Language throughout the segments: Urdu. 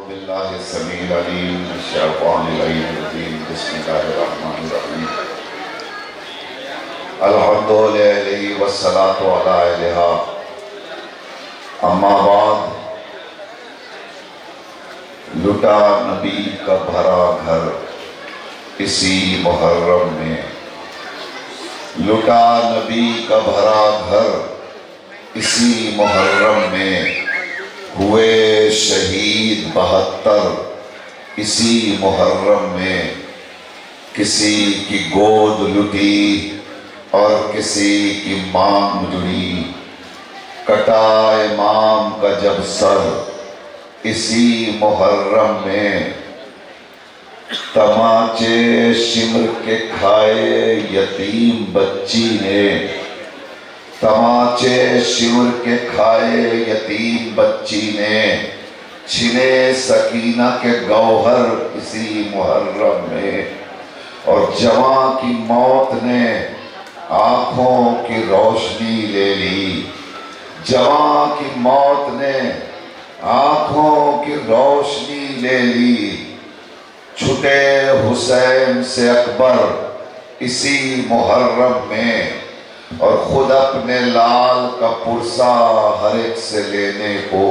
باللہ السمیع العلیم من الشیطان اللعین الرجیم بسم اللہ الرحمن الرحیم الحمد للہ والصلاة علی الہا اما بعد لٹا نبی کا بھرا گھر اسی محرم میں لٹا نبی کا بھرا گھر اسی محرم میں ہوئے شہید 72 اسی محرم میں کسی کی گود لٹی اور کسی کی مانگ جڑی کٹا امام کا جب سر اسی محرم میں تماچے شمر کے کھائے یتیم بچی نے تماچے شمر کے کھائے یتیم بچی نے چھنے سکینہ کے گوہر اسی محرم میں اور جوان کی موت نے آنکھوں کی روشنی لے لی جوان کی موت نے آنکھوں کی روشنی لے لی چھٹے حسین سے اکبر اسی محرم میں اور خود اپنے لال کا پرسہ ہر ایک سے لینے کو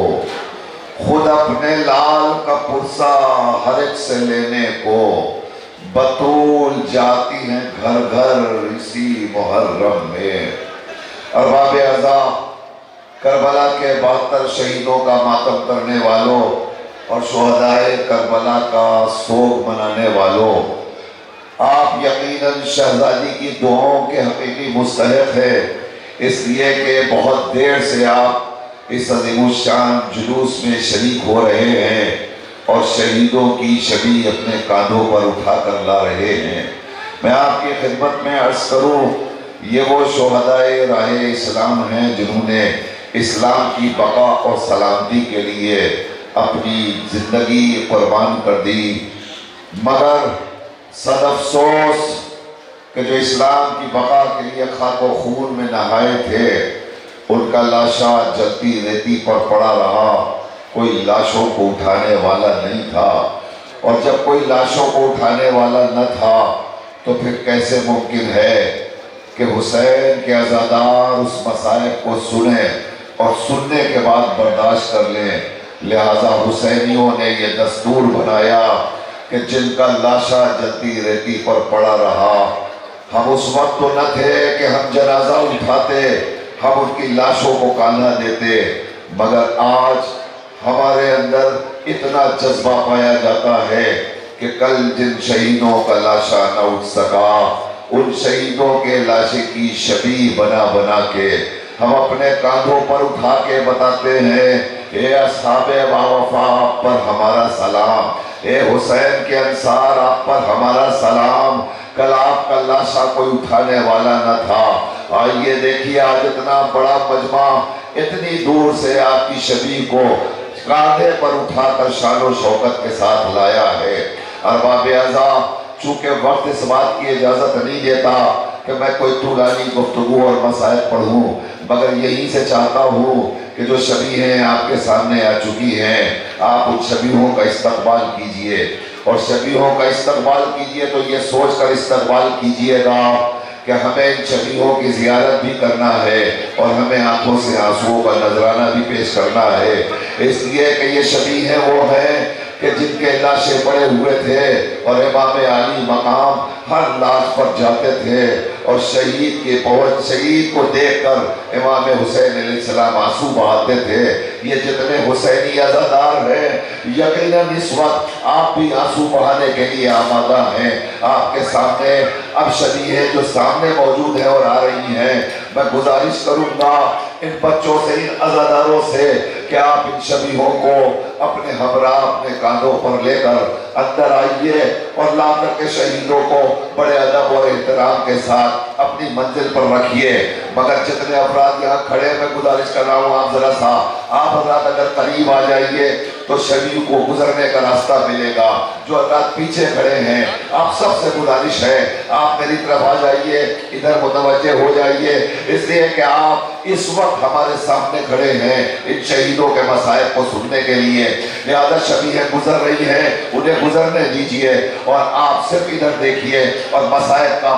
خود اپنے لال کا پرسہ ہر ایک سے لینے کو بطول جاتی ہیں گھر گھر اسی محرم میں ارباب اعضاء کربلا کے 72 شہیدوں کا ماتم کرنے والوں اور شہدائے کربلا کا سوگ منانے والوں آپ یقیناً شہزادی کی دعاؤں کے حقیقی مستحق ہے اس لیے کہ بہت دیر سے آپ اس عظیم الشان جلوس میں شریک ہو رہے ہیں اور شہیدوں کی شبیہ اپنے کاندھوں پر اٹھا کر لا رہے ہیں میں آپ کی خدمت میں عرض کروں یہ وہ شہدائے راہ اسلام ہیں جنہوں نے اسلام کی بقا اور سلامتی کے لیے اپنی زندگی قربان کر دی مگر صد افسوس کہ جو اسلام کی بقا کے لیے خاک و خون میں نہائے تھے ان کا لاشا جلتی ریتی پر پڑا رہا کوئی لاشوں کو اٹھانے والا نہیں تھا اور جب کوئی لاشوں کو اٹھانے والا نہ تھا تو پھر کیسے ممکن ہے کہ حسین کے عزادار اس مصائب کو سنیں اور سننے کے بعد برداشت کر لیں لہٰذا حسینیوں نے یہ دستور بنایا کہ جن کا لاشا جلتی ریتی پر پڑا رہا ہم اس وقت تو نہ تھے کہ ہم جنازہ اٹھاتے ہم ان کی لاشوں کو کاندھا دیتے مگر آج ہمارے اندر اتنا جذبہ پایا جاتا ہے کہ کل جن شہیدوں کا لاشا نہ اٹھ سکا ان شہیدوں کے لاشے کی شبیہ بنا بنا کے ہم اپنے کاندھوں پر اٹھا کے بتاتے ہیں اے اصحاب باوفا آپ پر ہمارا سلام اے حسین کے انصار آپ پر ہمارا سلام کل آپ کا لاشا کوئی اٹھانے والا نہ تھا آئیے دیکھیے آج اتنا بڑا مجمع اتنی دور سے آپ کی شبیہ کو کاندھے پر اٹھا کر شان و شوکت کے ساتھ لایا ہے ارباب اعضاء چونکہ وقت اس بات کی اجازت نہیں دیتا کہ میں کوئی طولانی گفتگو اور مسائل پڑھوں مگر یہی سے چاہتا ہوں کہ جو شبیہیں آپ کے سامنے آ چکی ہیں آپ ان شبیہوں کا استقبال کیجئے اور شبیہوں کا استقبال کیجئے تو یہ سوچ کر استقبال کیجئے گا کہ ہمیں ان شبیہوں کی زیارت بھی کرنا ہے اور ہمیں آنکھوں سے آنسوؤں کا نذرانہ بھی پیش کرنا ہے اس لیے کہ یہ شبیہیں وہ ہیں کہ جن کے لاشیں پڑے ہوئے تھے اور امام عالی مقام ہر لاش پر جاتے تھے اور شہید کو دیکھ کر امام حسین علیہ السلام آنسو بہاتے تھے یہ جتنے حسینی عزادار ہیں یقیناً اس وقت آپ بھی آنسو بہانے کے لیے آمادہ ہیں آپ کے سامنے اب شبیہیں جو سامنے موجود ہیں اور آ رہی ہیں میں گزارش کروں گا ان بچوں سے ان عزاداروں سے کہ آپ ان شبیہوں کو اپنے ہمراہ اپنے کاندھوں پر لے کر اندر آئیے اور لا کر کے شہیدوں کو بڑے ادب اور احترام کے ساتھ اپنی منزل پر رکھیے مگر جتنے افراد یہاں کھڑے میں گزارش کر رہا ہوں آپ ذرا سا آپ حضرات اگر قریب آ جائیے تو شبی کو گزرنے کا راستہ ملے گا۔ جو حضرات پیچھے کھڑے ہیں آپ سب سے گزارش ہے آپ میری طرف آ جائیے، ادھر متوجہ ہو جائیے، اس لیے کہ آپ اس وقت ہمارے سامنے کھڑے ہیں ان شہیدوں کے مصائب کو سننے کے لیے۔ لہذا شبیہیں گزر رہی ہیں، انہیں گزرنے دیجئے اور آپ صرف ادھر دیکھیے اور مصائب کا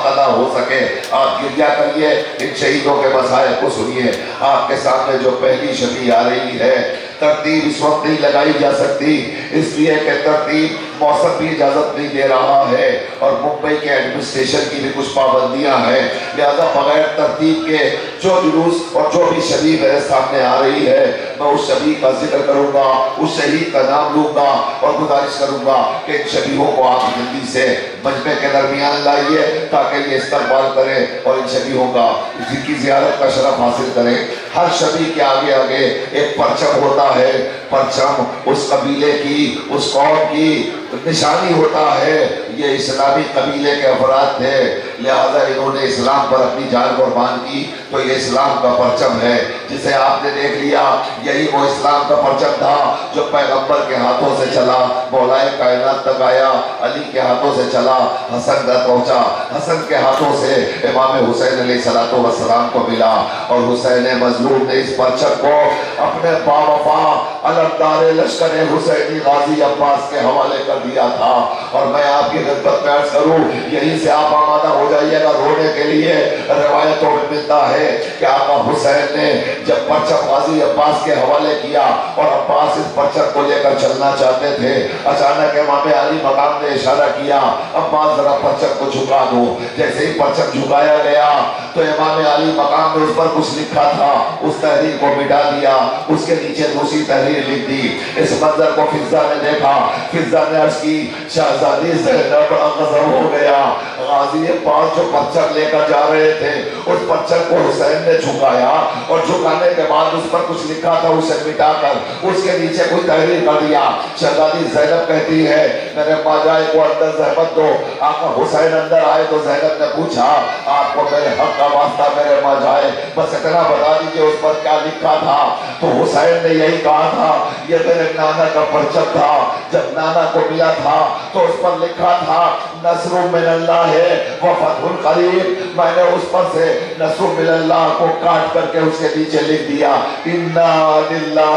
ادا ہو سکے آپ گریہ کریے، ان شہیدوں کے مصائب کو سنیے۔ آپ کے سامنے جو پہلی شبیہ آ رہی ہے، ترتیب اس وقت نہیں لگائی جا سکتی اس لیے کہ ترتیب موسم بھی اجازت نہیں دے رہا ہے اور ممبئی کے ایڈمنسٹریشن کی بھی کچھ پابندیاں ہیں، لہذا بغیر ترتیب کے جو جلوس اور جو بھی شبیہ میرے سامنے آ رہی ہے میں اس شبیہ کا ذکر کروں گا، اس شہید کا نام لوں گا اور گزارش کروں گا کہ ان شبیہوں کو آپ جلدی سے مجمع کے درمیان لائیے تاکہ یہ استقبال کریں اور ان شبیہوں کا جن کی زیارت کا شرف حاصل کریں۔ ہر شبیہ کے آگے آگے ایک پرچم ہوتا ہے، پرچم اس قبیلے کی، اس قوم کی نشانی ہوتا ہے۔ یہ اسلامی قبیلے کے افراد تھے، لہذا انہوں نے اسلام پر اپنی جان قربان کی، تو یہ اسلام کا پرچم ہے جسے آپ نے دیکھ لیا۔ یہی وہ اسلام کا پرچم تھا جو پیغمبر کے ہاتھوں سے چلا، مولائے کائنات تک آیا، علی کے ہاتھوں سے چلا، حسن تک پہنچا، حسن کے ہاتھوں سے امام حسین علیہ السلام کو ملا، اور حسین مظلوم نے اس پرچم کو اپنے باوفا علمدار لشکر حسینی غازی عباس کے حوالے کر دیا تھا۔ اور میں آپ کی خدمت میں عرض کروں، یہیں سے آپ آمادہ ہو جائیے گا رونے کے لیے۔ روایتوں میں ملتا ہے کہ آقا حسین نے جب پرچم غازی عباس کے حوالے کیا اور عباس اس پرچم کو لے کر چلنا چاہتے تھے، اچانک امام علی مقام نے اشارہ کیا عباس ذرا پرچم کو جھکا دو۔ جیسے ہی پرچم جھکایا گیا تو امام علی مقام نے اس پر کچھ لکھا تھا، اس تحریر کو مٹا دیا، اس کے نیچے دوسری تحریر لکھ دی۔ اس منظر کو فضہ نے دیکھا، فضہ نے عرض کی شہزادی زینب بڑا غضب ہو گیا، غازی عباس جو پرچم لے کر جا رہے تھے اس پرچم کو حسین نے جھکایا اور جھکانے کے بعد اس پر کچھ لکھا تھا اسے مٹا کر اس کے نیچے کوئی تحریر کر دیا۔ شہزادی زینب کہتی ہے میرے ماجائے کو اندر زحمت دو۔ آقا حسین اندر آئے تو زینب نے پوچھا آپ کو میرے حق کا واسطہ میرے ماجائے بس اتنا بتا دیجئے اس پر کیا لکھا تھا؟ تو حسین نے یہی کہا تھا یہ میرے نانا کا پرچم تھا، جب نانا کو ملا تھا تو اس پر لکھا تھا نصر من اللہ ہے وفتح قریب، میں نے اس پر سے نصر من اللہ کو کاٹ کر کے اس کے نیچے لکھ دیا انا للہ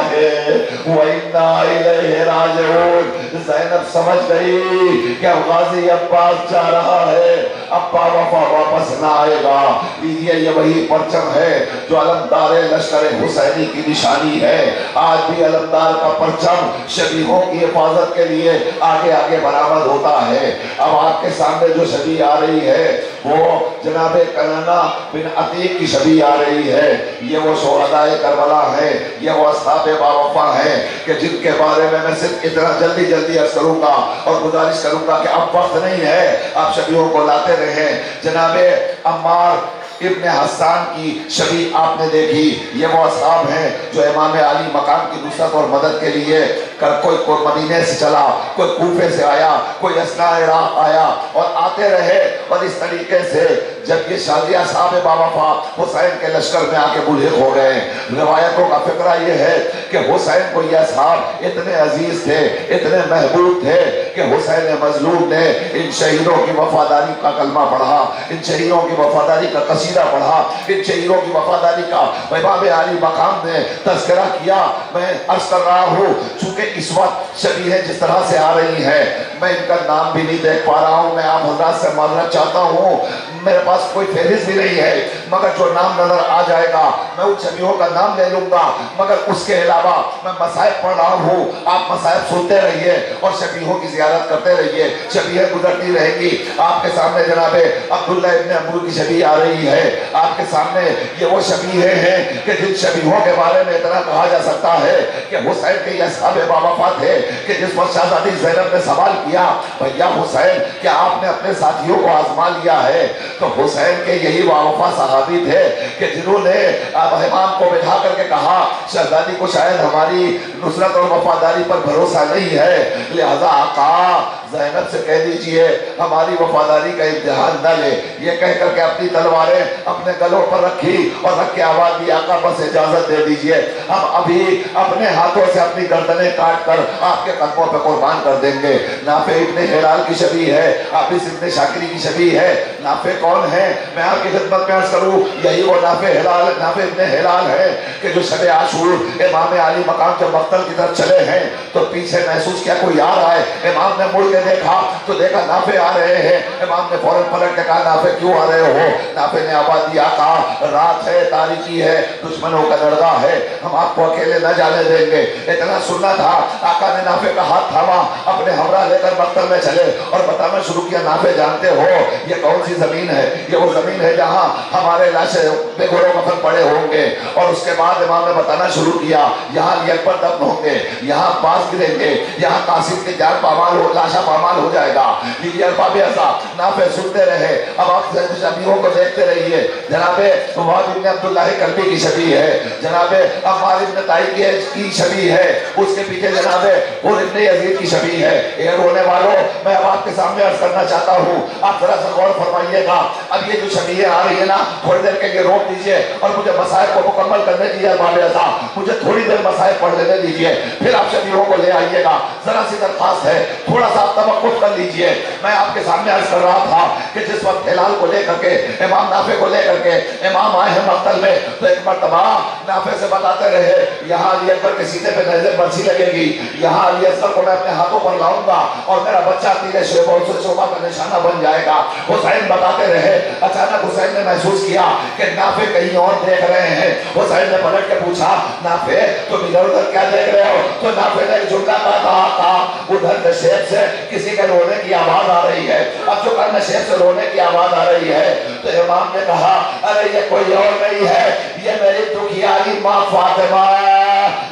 و انا الیہ راجعون۔ زینب سمجھ گئی کہ غازی عباس جا رہا ہے، ابا وفا واپس نہ آئے گا۔ یہ وہی پرچم ہے جو علمدار لشکر حسینی کی نشانی ہے۔ آج بھی علمدار کا پرچم شبیہوں کی حفاظت کے لیے آگے آگے برآمد ہوتا ہے۔ اب آپ کے سامنے جو شبیہ آ رہی ہے وہ جناب کنانہ بن عتیق کی شبیہ آ رہی ہے۔ یہ وہ شہداء کربلا ہیں، یہ وہ اصحاب باوفا ہیں کہ جن کے بارے میں صرف اتنا جلدی عرض کروں گا اور گزارش کروں گا کہ اب وقت نہیں ہے، آپ شبیہوں کو لاتے رہیں۔ جناب عمار ابن حسان کی شبیہ آپ نے دیکھی، یہ وہ اصحاب ہیں جو امام علی مقام کی نصرت اور مدد کے لیے کوئی مدینے سے چلا، کوئی کوفے سے آیا، کوئی اثناء عراق آیا اور آتے رہے، اور اس طریقے سے جب یہ شادی اصحاب باوفا حسین کے لشکر میں آ کے ملحق ہو گئے۔ روایتوں کا فقرہ یہ ہے کہ حسین کو یہ اصحاب اتنے عزیز تھے، اتنے محبوب تھے کہ حسین مظلوم نے ان شہیدوں کی وفاداری کا کلمہ پڑھا، ان شہیدوں کی وفاداری کا قصیدہ پڑھا، ان شہیدوں کی وفاداری کا امام علی مقام نے تذکرہ کیا۔ میں عرض کر رہا ہوں چونکہ اس وقت شبیہیں جس طرح سے آ رہی ہیں میں ان کا نام بھی نہیں دیکھ پا رہا ہوں، میں آپ حضرات سے معذرت چاہتا ہوں، میرے پاس کوئی فہرست بھی نہیں ہے، مگر جو نام نظر آ جائے گا میں ان شبیہوں کا نام لے لوں گا، مگر اس کے علاوہ میں مصائب پڑھ رہا ہوں، آپ مصائب سنتے رہیے اور شبیہوں کی زیارت کرتے رہیے، شبیہیں گزرتی رہیں گی۔ آپ کے سامنے جناب عبداللہ ابن عمرو کی شبیہ آ رہی ہے، آپ کے سامنے یہ وہ شبیہیں ہیں کہ جن شبیہوں کے بارے میں اتنا کہا جا سکتا ہے کہ حسین کے یہ اصحاب باوفا تھے کہ جس وقت شہزادی زینب نے سوال کیا بھیا حسین کیا آپ نے اپنے ساتھیوں کو آزما لیا ہے، تو حسین کے یہی باوفا صحابی تھے کہ جنہوں نے امام کو بٹھا کر کے کہا شہزادی کو شاید ہماری نصرت اور وفاداری پر بھروسہ نہیں ہے، لہذا آقا زینب سے کہہ دیجئے ہماری وفاداری کا امتحان نہ لے. یہ کہہ کر کے اپنی تلواریں اپنے گلوں پر رکھی اور رکھ کے آواز دی آقا بس اجازت دے دیجئے, ہم ابھی اپنے ہاتھوں سے اپنی گردنیں کاٹ کر آپ کے قدموں پہ قربان کر دیں گے. نافع ابن ہلال کی شبیہ ہے, حافظ ابن شاکری کی شبیہ ہے. نافع کون ہے؟ میں آپ کی خدمت میں عرض کروں, یہی وہ نافع ابن ہلال ہے کہ جو شب عاشور امام علی مقام جب مقتل کی طرف چلے ہیں تو پیچھے محسوس کیا کوئی آ رہا ہے. امام نے مڑ کے دیکھا تو دیکھا نافع آ رہے ہیں. امام نے فوراً پلٹ کے کہا نافع کیوں آ رہے ہو؟ نافع نے آواز دیا, کہا رات ہے, تاریکی ہے, دشمنوں کا درگاہ ہے, ہم آپ کو اکیلے نہ جانے دیں گے. اتنا سننا تھا, آقا نے نافع کا ہاتھ تھاما, اپنے ہمراہ لے کر مقتل میں چلے اور بتانا شروع کیا, نافع جانتے ہو یہ کون سی زمین ہے؟ یہ وہ زمین ہے جہاں ہمارے لاشیں بے گھروں کفن پڑے ہوں گے. اور اس کے بعد امام نے بتانا شروع کیا, یہاں علی اکبر دفن ہوں گے, یہاں عباس گریں گے, یہاں قاسم کے جان پامال ہو, لاشا پامال ہو جائے گا. یہ الباب اعصاب نافع سنتے رہے. اب آپ شبیہوں کو دیکھتے رہیے. جناب محمد ابن عبداللہ کلبی کی شبیہ ہے, جناب عمار ابن طائی کی شبیہ ہے, اس کے پیچھے جناب حر ابن یزید کی شبیہ ہے. اے رونے والوں, میں اب آپ کے سامنے عرض کرنا چاہتا ہوں, آپ ذرا سا غور فرمائیے گا. اب یہ جو شبیہ آ رہی ہے نا, تھوڑی دیر کے لیے روک دیجئے اور مجھے مسائل کو مکمل کرنے دیجئے. الباب اعصاب مجھے تھوڑی دیر مسائل پڑھ لینے دیجئے, پھر آپ شبیہوں کو لے آئیے گا. ذرا سی درخواست ہے, تھوڑا سا توقف کر لیجئے. میں آپ کے سامنے عرض کر رہا تھا کہ جس وقت ہلال کو لے کر کے, امام نافع کو لے کر کے امام آئے ہیں مقتل میں, تو ایک مرتبہ نافع سے بتاتے رہے یہاں علی اکبر کے سینے پہ نظر برچھی لگے گی, یہاں علی اصغر کو میں اپنے ہاتھوں پر لاؤں گا اور میرا بچہ تیرے شعبہ کا نشانہ بن جائے گا. حسین بتاتے رہے. اچانک حسین نے محسوس کیا کہ نافع کہیں اور دیکھ رہے ہیں. حسین نے پلٹ کے پوچھا, نافع تم ادھر ادھر کیا دیکھ رہے ہو؟ تو نافع نے ایک جملہ کہا, ادھر نشیب سے کسی کے رونے کی آواز آ رہی ہے. اب جو کر نشیب سے رونے کی آواز آ رہی ہے تو امام نے کہا, ارے یہ کوئی اور نہیں ہے, یہ میری دکھیاری ماں فاطمہ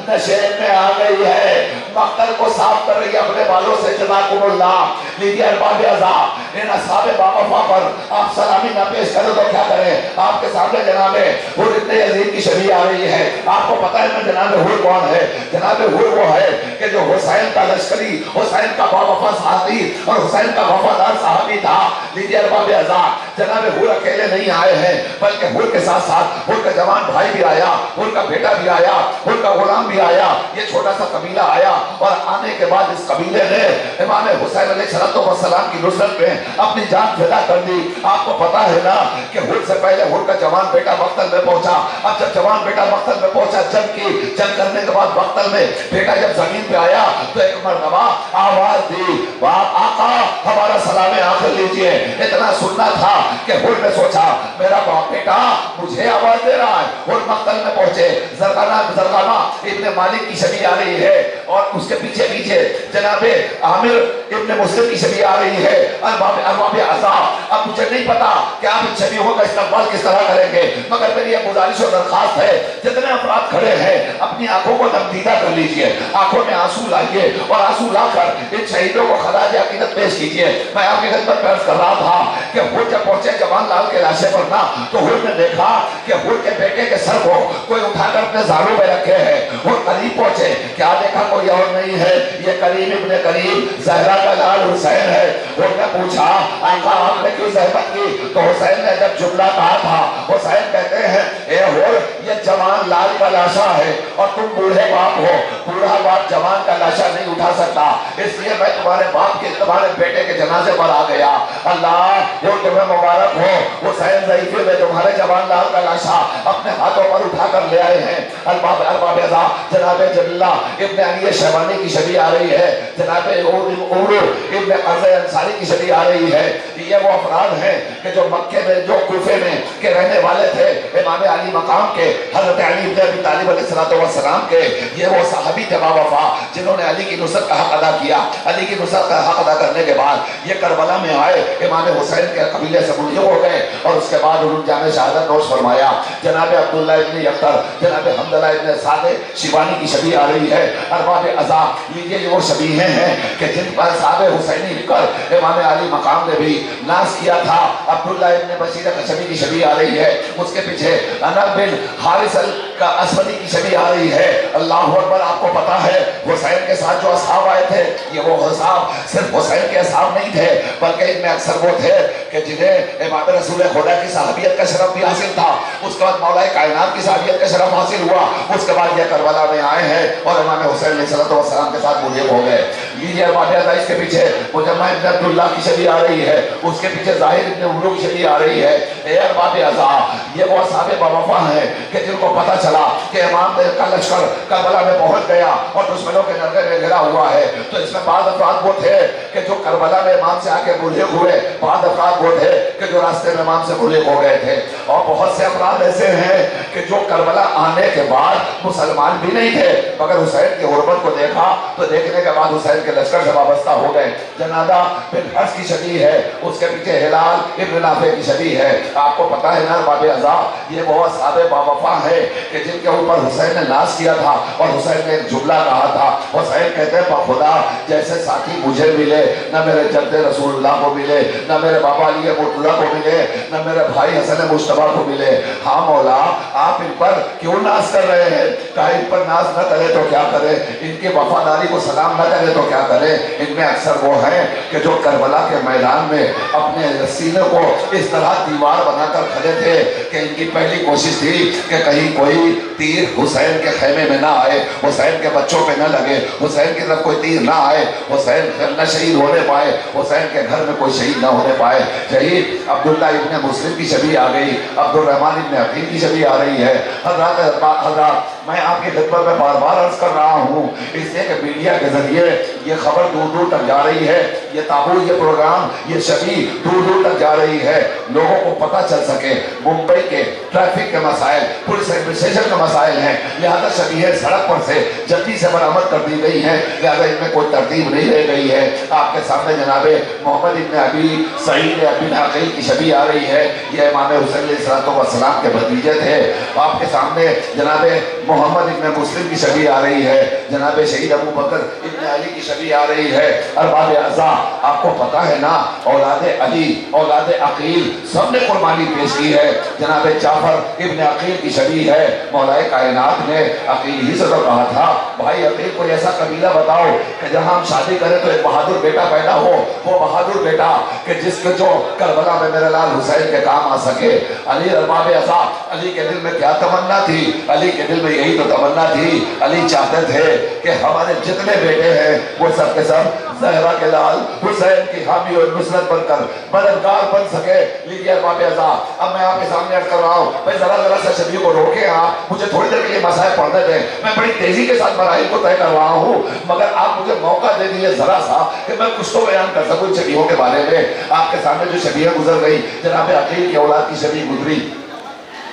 نشیب میں آ گئی ہے, مقتل کو صاف کر رہی ہے اپنے بالوں سے. جزاکم اللہ. لیجیے ارباب اعصاب, ان اصحاب باوفا پر آپ سلامی نہ پیش کریں تو کیا کریں؟ آپ کے سامنے جناب حر ابن یزید کی شبیہ آ رہی ہے. آپ کو پتہ ہے میں جناب حر کون ہے؟ جناب حر وہ ہے کہ جو حسین کا لشکری, حسین کا باوفا صحابی اور حسین کا وفادار صحابی تھا. لیجیے ارباب اعصاب, جناب حر اکیلے نہیں آئے ہیں بلکہ حر کے ساتھ ساتھ حر کا جوان بھائی بھی آیا, حر کا بیٹا بھی آیا, حر کا غلام بھی آیا. یہ چھوٹا سا قبیلہ آیا اور آنے کے بعد اس قبیلے نے امام حسین علیہ السلام کی نصرت میں اپنی جان فدا کر دی. آپ کو پتا ہے نا کہ حر سے پہلے حر کا جوان بیٹا مقتل میں پہنچا. اب جب جوان بیٹا مقتل میں پہنچا, جنگ کرنے کے بعد مقتل میں بیٹا جب زمین پہ آیا تو ایک مرتبہ آواز دی, آقا ہمارا سلام آخر لیجئے. اتنا سننا تھا کہ حر نے سوچا میرا باپ بیٹا مجھے آواز دے رہا ہے. حر مقتل میں پہنچے. زرقانہ ابن مالک کی شبیہ آ رہی ہے اور اس کے پیچھے پیچھے جناب عامر ابن مسلم کی شبیہ آ رہی ہے. ارباب اعصاب, اب مجھے نہیں پتا کہ آپ ان شبیہوں کا استقبال کس طرح کریں گے, مگر میری یہ گزارش و درخواست ہے, جتنے افراد کھڑے ہیں اپنی آنکھوں کو نمدیدہ کر لیجئے, آنکھوں میں آنسو لائیے اور آنسو لا کر ان شہیدوں کو خراج عقیدت پیش کیجئے. میں آپ کی خدمت میں عرض کر رہا تھا کہ حر جب پہنچے جوان لال کے لاشے پر نا, تو حر نے دیکھا کہ حر کے بیٹے کے سر کو کوئی اٹھا کر اپنے زانوں میں رکھے ہیں. حر قریب پہنچے, کیا دیکھا کوئی اور نہیں ہے, یہ کریم ابن کریم زہرا کا لال حسین ہے. حر نے پوچھا آقا آپ نے کیوں زحمت کی؟ تو حسین نے جب جملہ کہا تھا, حسین کہتے ہیں اے حر یہ جوان لال کا لاشا ہے اور تم بوڑھے باپ ہو, بوڑھا باپ جوان کا لاشا نہیں اٹھا سکتا, اس لیے میں تمہارے باپ کے تمہارے بیٹے کے جنازے پر آ گیا. اللہ وہ تمہیں مبارک ہو, حسین ضعیفے میں تمہارے جوان لال کا لاشا اپنے ہاتھوں پر اٹھا کر لے آئے ہیں. ارباب اعصاب, جناب جلیلہ ابن علی شیبانی کی شبیہ آ رہی ہے, جناب عمر ابن قرظہ انصاری کی شبیہ آ رہی ہے. یہ وہ افراد ہیں کہ جو مکے میں, جو کوفے میں کے رہنے والے تھے, امام علی مقام کے, حضرت علی ابن ابی طالب علیہ السلام کے. یہ وہ صحابی تھے باوفا جنہوں نے علی کی نصرت کا حق ادا کیا. علی کی نصرت کا حق ادا کرنے کے بعد یہ کربلا میں آئے امام حسین کے قبیلے سے منسلک ہو گئے اور اس کے بعد انہوں نے جامع شہادت نوش فرمایا. جناب عبداللہ ابن یقطر، جناب حمدللہ ابن سعد شیبانی کی شبیہ آ رہی ہے. ارباب عزا یہ وہ شبیہیں ہیں کہ جن پر صاحب حسینی لکھ کر امام علی مقام نے بھی ناز کیا تھا. عبداللہ ابن بشیر قشمی کی شبیہ آ رہی ہے. اس کے پیچھے انب بن حارث کا اسودی کی شبیہ آ رہی ہے. اللہ اکبر. آپ کو پتا ہے حسین کے ساتھ جو اصحاب آئے تھے یہ وہ اصحاب صرف حسین کے اصحاب نہیں تھے بلکہ ان میں اکثر وہ تھے کہ جنہیں امام رسول خدا کی صحابیت کا شرف بھی حاصل تھا. اس کے بعد مولا کائنات کی صحابیت کا شرف حاصل ہوا. اس کے بعد یہ کربلا میں آئے ہیں اور امام حسین علیہ السلام کے ساتھ منسلک ہو گئے. یہ ارباب عزا. اس کے پیچھے مجمع ابن عبداللہ کی شبیہ آ رہی ہے. اس کے پیچھے ظاہر ابن عمرو کی شبیہ آ رہی ہے. اے ارباب عزا یہ وہ اصحاب باوفا ہیں کہ جن کو پتا چلا کہ امام کا لشکر کربلا میں پہنچ گیا اور دشمنوں کے نرغے میں گھرا ہوا ہے. تو اس میں بعض افراد وہ تھے کہ جو کربلا میں امام سے آ کے منسلک ہوئے، بعض افراد وہ تھے کہ جو راستے میں امام سے منسلک ہو گئے تھے، اور بہت سے افراد ایسے ہیں کہ جو کربلا آنے کے بعد مسلمان بھی نہیں تھے مگر حسین کی غربت کو دیکھا تو دیکھنے کے بعد حسین کے لشکر سے وابستہ ہو گئے. جنادہ بن حرس کی شبیہ ہے. اس کے پیچھے ہلال ابن نافع کی شبیہ ہے. آپ کو پتا ہے نا ارباب عزا یہ وہ اصحاب باوفا ہے کہ جن کے اوپر حسین نے ناز کیا تھا اور حسین نے ایک جملہ کہا تھا. حسین کہتے ہیں خدا جیسے ساتھی مجھے ملے نہ میرے جد رسول اللہ کو ملے، نہ میرے بابا علی مرتضیٰ کو ملے، نہ میرے بھائی حسن مجتبیٰ کو ملے. ہاں مولا آپ ان پر کیوں ناز کر رہے ہیں؟ کہا ان پر ناز نہ کرے تو کیا کرے، ان کی وفاداری کو سلام نہ کرے تو کیا کرے. ان میں اکثر وہ ہیں کہ جو کربلا کے میدان میں اپنے سینے کو اس طرح دیوار بنا کر کھڑے تھے کہ ان کی پہلی کوشش تھی کہ کہیں کوئی تیر حسین کے خیمے میں نہ آئے، حسین کے بچوں پہ نہ لگے، حسین کی طرف کوئی تیر نہ آئے، حسین نہ شہید ہونے پائے، حسین کے گھر میں کوئی شہید نہ ہونے پائے. شہید عبداللہ ابن مسلم کی شبیہ آ گئی. عبد الرحمن ابن عقیل کی شبیہ آ رہی ہے. حضرات میں آپ کی خدمت میں بار بار عرض کر رہا ہوں اس لیے کہ میڈیا کے ذریعے یہ خبر دور دور تک جا رہی ہے، یہ تابوت، یہ پروگرام، یہ شبیہ دور دور تک جا رہی ہے، لوگوں کو پتہ چل سکے. ممبئی کے ٹریفک کے مسائل، پولیس ایڈمنسٹریشن کے مسائل ہیں، لہذا شبیہ سڑک پر سے جلدی سے برآمد کر دی گئی ہیں، لہذا ان میں کوئی ترتیب نہیں رہ گئی ہے. آپ کے سامنے جناب محمد ابن ابی سعید ابن عقیل کی شبیہ آ رہی ہے. یہ امام حسین علیہ السلام کے بھتیجے تھے. آپ کے سامنے جناب محمد ابن مسلم کی شبیہ آ رہی ہے. جناب شہید ابو بکر ابن علی کی شبیہ آ رہی ہے. ارباب عزا آپ کو پتا ہے نا اولاد علی، اولاد عقیل سب نے قربانی پیش کی ہے. جناب جعفر ابن عقیل کی شبیہ ہے. مولا کائنات نے عقیل ہی سے تو کہا تھا بھائی عقیل کوئی ایسا قبیلہ بتاؤ کہ جہاں ہم شادی کریں تو ایک بہادر بیٹا پیدا ہو، وہ بہادر بیٹا کہ جس کے جو کربلا میں میرے لال حسین کے کام آ سکے. علی ارباب عزا علی کے دل میں کیا تمنا تھی؟ علی کے دل میں یہی تو تمنا تھی. علی چاہتے تھے کہ ہمارے جتنے بیٹے ہیں وہ سب کے سب زہرا کے لال حسین کی حامی اور نصرت بن کر مددگار بن سکے. لیجیے ارباب عزا اب میں آپ کے سامنے عرض کر رہا ہوں بھائی ذرا سا شبیہ کو روکے آپ، مجھے تھوڑی دیر کے لیے مسائل پڑھنے دیں. میں بڑی تیزی کے ساتھ مراحل کو طے کر رہا ہوں مگر آپ مجھے موقع دے دیجیے ذرا سا کہ میں کچھ تو بیان کر سکوں شبیہوں کے بارے میں. آپ کے سامنے جو شبیہ گزر گئی، جناب عقیل کی اولاد کی شبیہ گزری،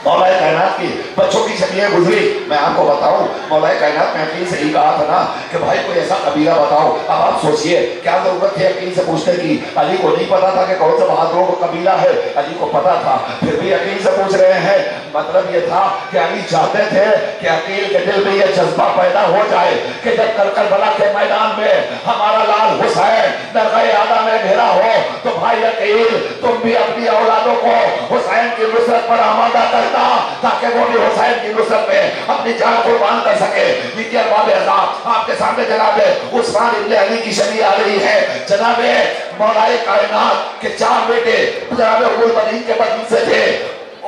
مولا کائنات کی بچوں کی شبیہ گزری. میں آپ کو بتاؤں مولا کائنات میں عقیل سے ہی کہا تھا نا کہ بھائی کوئی ایسا قبیلہ بتاؤ. اب آپ سوچئے کیا ضرورت ہے عقیل سے پوچھنے کی؟ علی کو نہیں پتا تھا کہ کون سے بہادروں کو قبیلہ ہے، علی کو پتا تھا، پھر بھی عقیل سے پوچھ رہے ہیں. مطلب یہ تھا کہ علی چاہتے تھے کہ عقیل کے دل میں یہ جذبہ پیدا ہو جائے کہ جب کربلا کے میدان میں ہمارا لال حسین درگاہ اعلیٰ میں گھرا ہو تو بھائی عقیل تم بھی اپنی اولادوں کو حسین کی نصرت پر آمادہ کرتا تاکہ وہ بھی حسین کی نصرت میں اپنی جان قربان کر سکے. لیجیے ارباب عزا آپ کے سامنے جناب عثمان ابن علی کی شبیہ آ رہی ہے. جناب مولا کائنات کے 4 بیٹے جناب ابو البنین کے بدن سے تھے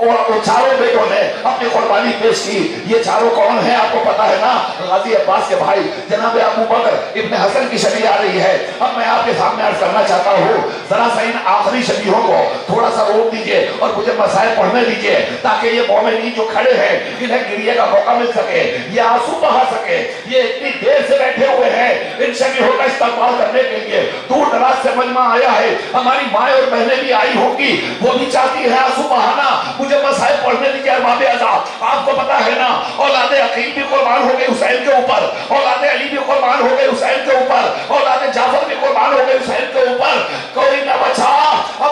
اور چاروں بیٹوں نے اپنی قربانی پیش کی. یہ چاروں کون ہیں آپ کو پتا ہے نا؟ غازی عباس کے بھائی جناب ابو بکر ابن حسن کی شبیہ آ رہی ہے. اب میں آپ کے سامنے عرض کرنا چاہتا ہوں ذرا سا ان آخری شبیہوں کو تھوڑا سا روک دیجئے اور مجھے مسائل پڑھنے دیجئے تاکہ یہ مومنین جو کھڑے ہیں انہیں گریے کا موقع مل سکے، یہ آنسو بہا سکے. یہ اتنی دیر سے بیٹھے ہوئے ہیں ان شبیہوں کا استقبال کرنے کے لیے، دور دراز سے مجمع آیا ہے. ہماری مائیں اور بہنیں بھی آئی ہوں گی، وہ بھی چاہتی ہے آنسو بہانا. مجھے مسائل پڑھنے دیجیے ارباب عزا. آپ کو پتا ہے نا اولاد عقیل بھی قربان ہو گئی حسین کے اوپر، اولاد علی بھی قربان ہو گئی حسین کے اوپر، اولاد جعفر بھی قربان ہو گئی حسین کے اوپر. کوئی نہ بچا. اب